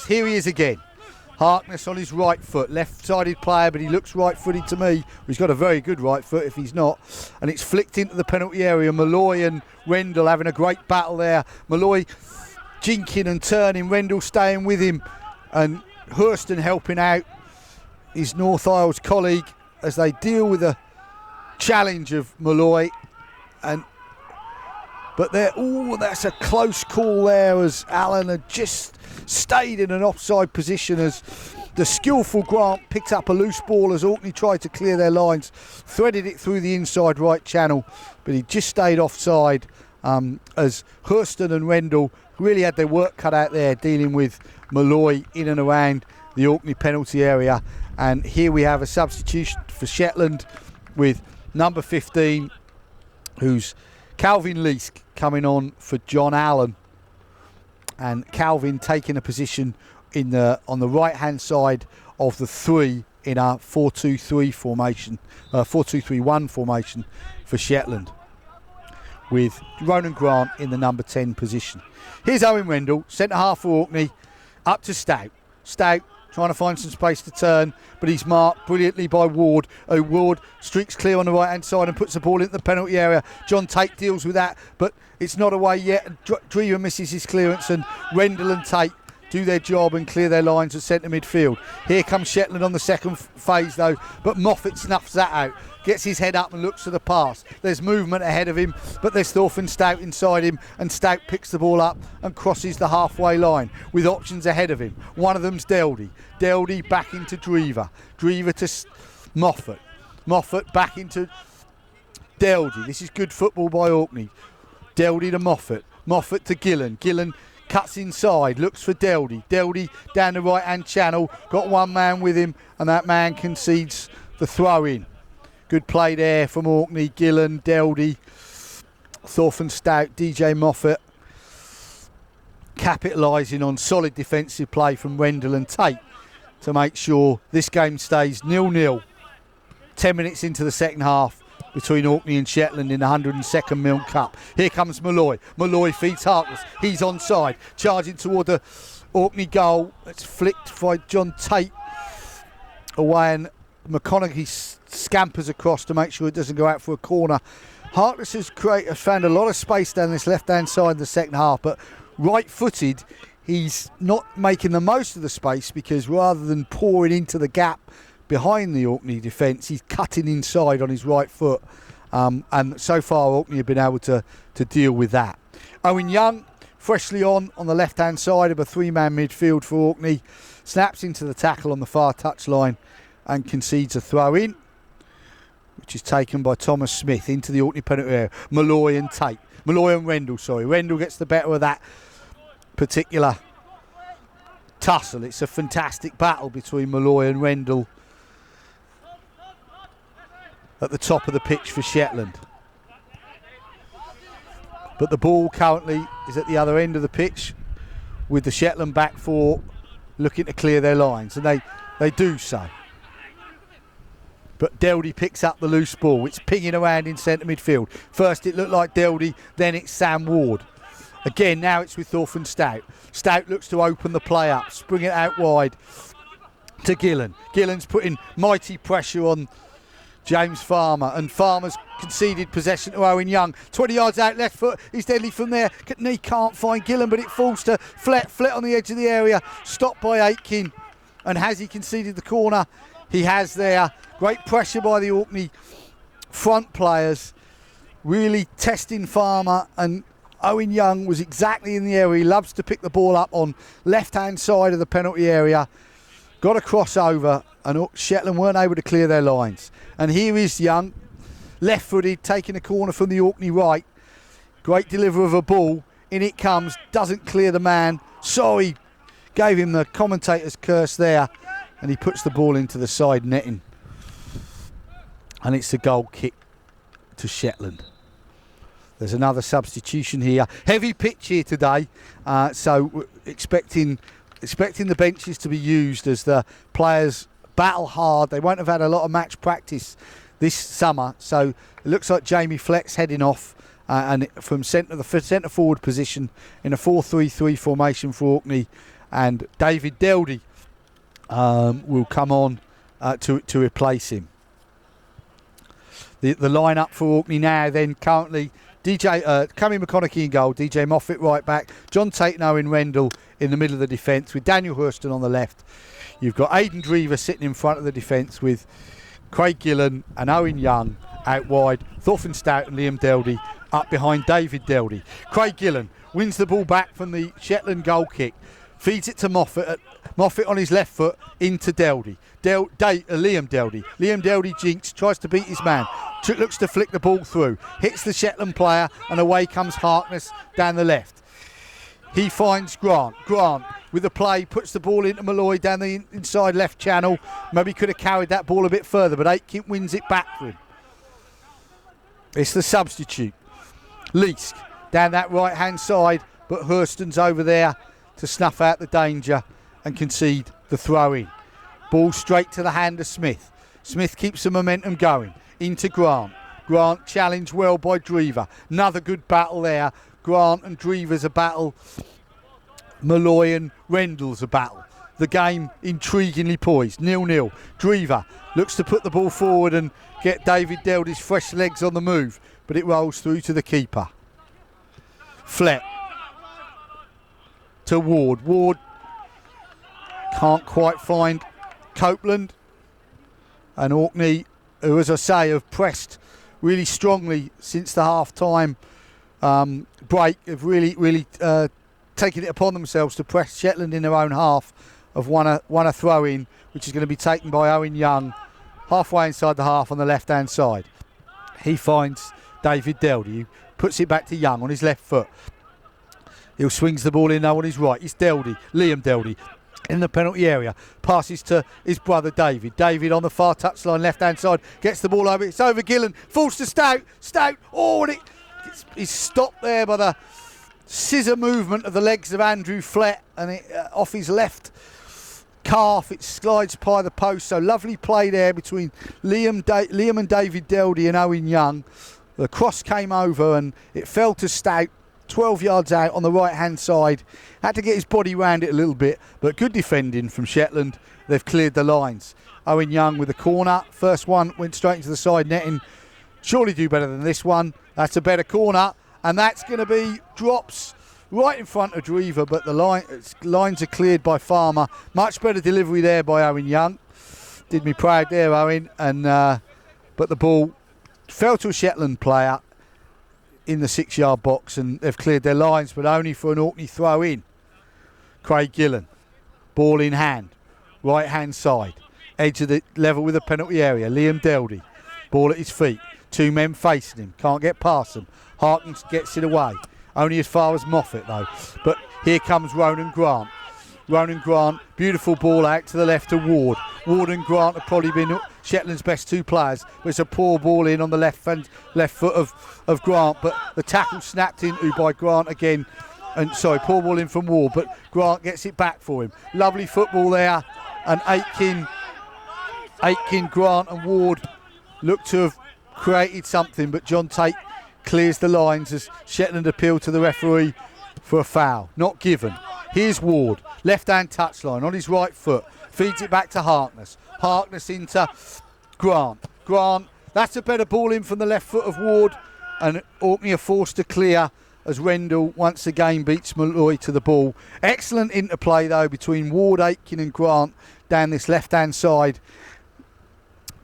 Here he is again. Harkness on his right foot, left-sided player, but he looks right-footed to me. He's got a very good right foot if he's not. And it's flicked into the penalty area. Malloy and Rendell having a great battle there. Malloy jinking and turning, Rendell staying with him, and Hurston helping out his North Isles colleague as they deal with the challenge of Malloy. But that's a close call there, as Allen had just stayed in an offside position as the skillful Grant picked up a loose ball as Orkney tried to clear their lines, threaded it through the inside right channel, but he just stayed offside as Hurston and Rendell really had their work cut out there dealing with Malloy in and around the Orkney penalty area. And here we have a substitution for Shetland with number 15, who's Calvin Leask, coming on for John Allen, and Calvin taking a position on the right hand side of the three in our 4-2-3 formation, 4-2-3-1 formation for Shetland, with Ronan Grant in the number 10 position. Here's Owen Rendell, centre half for Orkney, up to Stout. Stout trying to find some space to turn, but he's marked brilliantly by Ward. Ward streaks clear on the right hand side and puts the ball into the penalty area. John Tate deals with that, but it's not away yet. Drever misses his clearance, and Rendell and Tate do their job and clear their lines at centre midfield. Here comes Shetland on the second phase though, but Moffat snuffs that out, gets his head up and looks to the pass. There's movement ahead of him, but there's Thorfinn Stout inside him, and Stout picks the ball up and crosses the halfway line with options ahead of him. One of them's Deldy. Deldy back into Drever. Drever to Moffat. Moffat back into Deldy. This is good football by Orkney. Deldy to Moffat. Moffat to Gillen. Gillen cuts inside, looks for Deldy. Deldy down the right-hand channel, got one man with him, and that man concedes the throw-in. Good play there from Orkney. Gillen, Deldy, Thorfinn Stout, DJ Moffat capitalising on solid defensive play from Rendell and Tate to make sure this game stays 0-0. 10 minutes into the second half between Orkney and Shetland in the 102nd Milne Cup. Here comes Malloy. Malloy feeds Harkness. He's onside, charging toward the Orkney goal. It's flicked by John Tate away, and McConaughey scampers across to make sure it doesn't go out for a corner. Harkness has found a lot of space down this left-hand side in the second half, but right-footed, he's not making the most of the space, because rather than pouring into the gap behind the Orkney defence, he's cutting inside on his right foot, and so far Orkney have been able to deal with that. Owen Young, freshly on the left-hand side of a three-man midfield for Orkney, snaps into the tackle on the far touchline and concedes a throw-in, which is taken by Thomas Smith into the Orkney penalty area. Malloy and Rendell, sorry. Rendell gets the better of that particular tussle. It's a fantastic battle between Malloy and Rendell at the top of the pitch for Shetland. But the ball currently is at the other end of the pitch, with the Shetland back four looking to clear their lines, and they do so. But Deldy picks up the loose ball. It's pinging around in centre midfield. First it looked like Deldy, then it's Sam Ward. Again, now it's with Thorfinn Stout. Stout looks to open the play up, spring it out wide to Gillen. Gillen's putting mighty pressure on James Farmer, and Farmer's conceded possession to Owen Young. 20 yards out, left foot, he's deadly from there. He can't find Gillen, but it falls to Flett on the edge of the area, stopped by Aitken. And has he conceded the corner? He has there. Great pressure by the Orkney front players, really testing Farmer, and Owen Young was exactly in the area. He loves to pick the ball up on left-hand side of the penalty area. Got a crossover, and Shetland weren't able to clear their lines. And here is Young, left-footed, taking a corner from the Orkney right. Great delivery of a ball. In it comes, doesn't clear the man. Sorry, gave him the commentator's curse there, and he puts the ball into the side netting. And it's a goal kick to Shetland. There's another substitution here. Heavy pitch here today, so we're expecting the benches to be used as the players battle hard. They won't have had a lot of match practice this summer, so it looks like Jamie Fleck's heading off and from the centre forward position in a 4-3-3 formation for Orkney, and David Deldy will come on to replace him. The lineup for Orkney now then currently Cammy McConaughey in goal, DJ Moffat right back, John Tate and Owen Rendell in the middle of the defence with Daniel Hurston on the left. You've got Aidan Drever sitting in front of the defence with Craig Gillan and Owen Young out wide, Thorfinn Stout and Liam Deldy up behind David Deldy. Craig Gillan wins the ball back from the Shetland goal kick, feeds it to Moffat on his left foot into Deldy. Liam Deldy jinks, tries to beat his man, looks to flick the ball through, hits the Shetland player, and away comes Harkness down the left. He finds Grant with the play, puts the ball into Malloy down the inside left channel. Maybe could have carried that ball a bit further, but Aitken wins it back for him. It's the substitute, Leask, down that right hand side, but Hurston's over there to snuff out the danger and concede the throw in. Ball straight to the hand of Smith. Smith keeps the momentum going into Grant. Grant challenged well by Drever. Another good battle there. Grant and Drever's a battle. Malloy and Rendell's a battle. The game intriguingly poised. 0-0. Drever looks to put the ball forward and get David Deldy's fresh legs on the move, but it rolls through to the keeper. Flett to Ward. Ward can't quite find Copeland, and Orkney, who as I say have pressed really strongly since the half-time break, have really taken it upon themselves to press Shetland in their own half, have won a throw-in, which is going to be taken by Owen Young halfway inside the half on the left-hand side. He finds David Deldy, who puts it back to Young on his left foot. He swings the ball in now on his right. It's Deldy, Liam Deldy, in the penalty area, passes to his brother David. David on the far touchline, left-hand side, gets the ball over. It's over Gillan, falls to Stout. And he's stopped there by the scissor movement of the legs of Andrew Flett, and off his left calf it slides by the post. So lovely play there between Liam and David Deldy and Owen Young. The cross came over and it fell to Stout 12 yards out on the right hand side. Had to get his body round it a little bit, but good defending from Shetland. They've cleared the lines. Owen Young with the corner. First one went straight into the side netting. Surely do better than this one. That's a better corner, and that's going to be drops right in front of Drever, but the lines are cleared by Farmer. Much better delivery there by Owen Young. Did me proud there, Owen, and but the ball fell to a Shetland player in the 6-yard box, and they've cleared their lines, but only for an Orkney throw in. Craig Gillan, ball in hand, right hand side, edge of the level with the penalty area. Liam Deldy, ball at his feet, 2 men facing him, can't get past them. Harkins gets it away, only as far as Moffat though. But here comes Ronan Grant. Beautiful ball out to the left to Ward. Ward and Grant have probably been Shetland's best 2 players. But it's a poor ball in on the left foot of Grant, but the tackle snapped into by Grant again. And poor ball in from Ward, but Grant gets it back for him. Lovely football there, and Aitken, Grant and Ward look to have created something, but John Tate clears the lines as Shetland appeal to the referee for a foul. Not given. Here's Ward, left-hand touchline on his right foot, feeds it back to Harkness. Harkness into Grant. That's a better ball in from the left foot of Ward, and Orkney are forced to clear as Rendell once again beats Malloy to the ball. Excellent interplay though between Ward, Aitken and Grant down this left-hand side.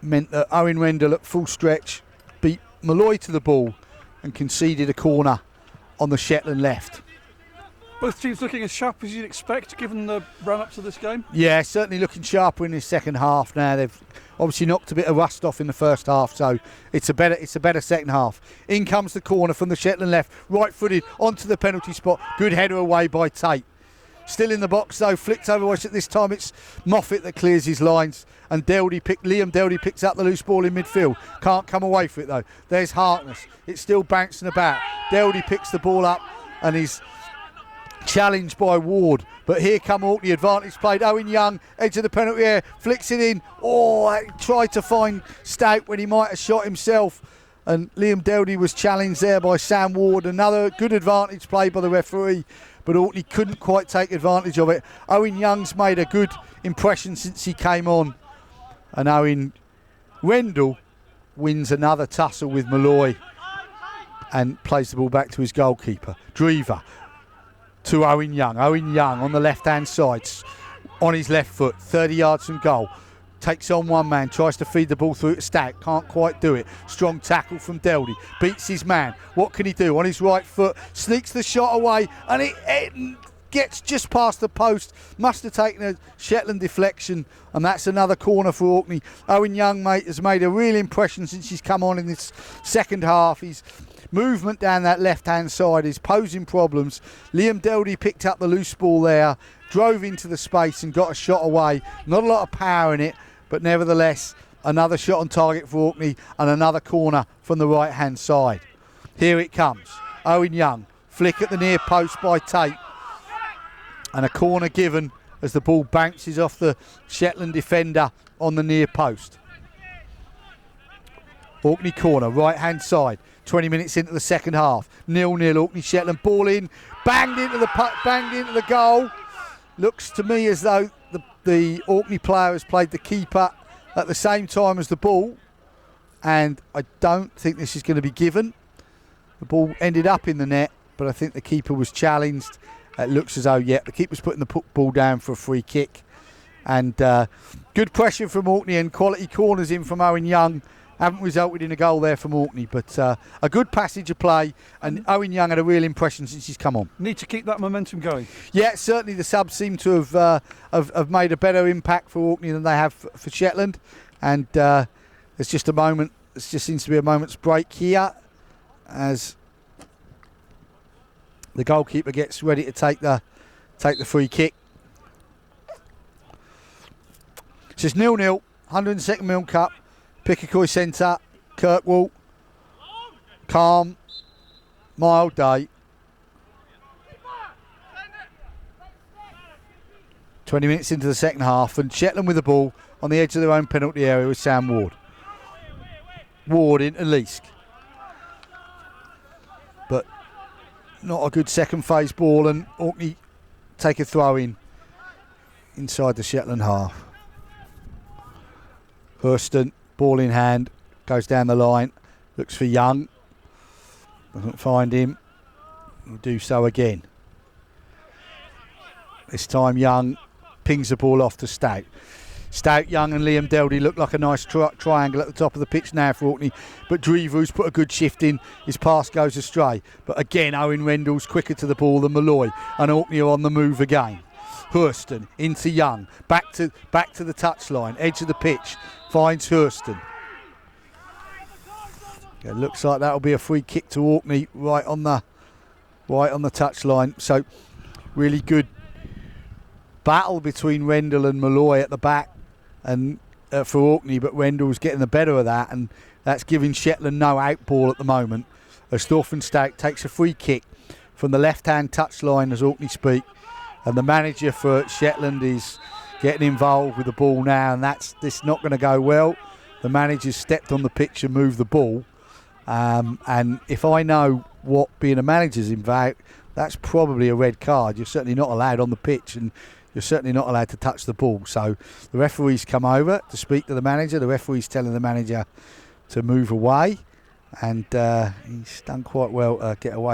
Meant that Owen Rendell at full stretch beat Malloy to the ball and conceded a corner on the Shetland left. Both teams looking as sharp as you'd expect given the run-up to this game? Yeah, certainly looking sharper in the second half now. They've obviously knocked a bit of rust off in the first half, so it's a better second half. In comes the corner from the Shetland left, right-footed onto the penalty spot. Good header away by Tate. Still in the box though, flicked over. This time it's Moffat that clears his lines, and Liam Deldy picks up the loose ball in midfield. Can't come away for it though. There's Harkness. It's still bouncing about. Deldy picks the ball up and he's challenged by Ward, but here come Orkney. Advantage played. Owen Young, edge of the penalty area, flicks it in. Tried to find Stout when he might have shot himself, and Liam Deldy was challenged there by Sam Ward. Another good advantage played by the referee, but Orkney couldn't quite take advantage of it. Owen Young's made a good impression since he came on, and Owen Rendell wins another tussle with Milne and plays the ball back to his goalkeeper. Drever to Owen Young. Owen Young on the left-hand side, on his left foot, 30 yards from goal. Takes on one man, tries to feed the ball through to Stack, can't quite do it. Strong tackle from Deldy, beats his man. What can he do? On his right foot, sneaks the shot away, and it gets just past the post. Must have taken a Shetland deflection, and that's another corner for Orkney. Owen Young, mate, has made a real impression since he's come on in this second half. His movement down that left-hand side is posing problems. Liam Deldy picked up the loose ball there, drove into the space and got a shot away. Not a lot of power in it, but nevertheless, another shot on target for Orkney and another corner from the right-hand side. Here it comes. Owen Young, flick at the near post by Tate. And a corner given as the ball bounces off the Shetland defender on the near post. Orkney corner, right-hand side. 20 minutes into the second half. 0-0, Orkney Shetland. Ball in, banged into the goal. Looks to me as though the Orkney player has played the keeper at the same time as the ball, and I don't think this is going to be given. The ball ended up in the net, but I think the keeper was challenged. It looks as though, the keeper's putting the ball down for a free kick. And good pressure from Orkney and quality corners in from Owen Young. Haven't resulted in a goal there from Orkney, but a good passage of play, and Owen Young had a real impression since he's come on. Need to keep that momentum going. Yeah, certainly the subs seem to have made a better impact for Orkney than they have for Shetland, and it's just a moment. It just seems to be a moment's break here as the goalkeeper gets ready to take the free kick. It's just 0-0, 102nd Milne Cup. Pickacoy Centre, Kirkwall, calm, mild day. 20 minutes into the second half, and Shetland with the ball on the edge of their own penalty area with Sam Ward. Ward into Leask. But not a good second phase ball, and Orkney take a throw in inside the Shetland half. Hurston, ball in hand, goes down the line, looks for Young, doesn't find him, will do so again. This time Young pings the ball off to Stout. Stout, Young and Liam Deldy look like a nice triangle at the top of the pitch now for Orkney, but Drever, who's put a good shift in, his pass goes astray. But again, Owen Rendell's quicker to the ball than Milne, and Orkney are on the move again. Hurston into Young, back to the touchline, edge of the pitch, finds Hurston. It looks like that'll be a free kick to Orkney right on the touchline. So really good battle between Rendell and Milne at the back, and for Orkney, but Rendell's getting the better of that, and that's giving Shetland no out ball at the moment. As Thorfinn Stout takes a free kick from the left-hand touchline as Orkney speak. And the manager for Shetland is getting involved with the ball now, and this not going to go well. The manager's stepped on the pitch and moved the ball. And if I know what being a manager's involved, that's probably a red card. You're certainly not allowed on the pitch, and you're certainly not allowed to touch the ball. So the referee's come over to speak to the manager. The referee's telling the manager to move away, and he's done quite well to get away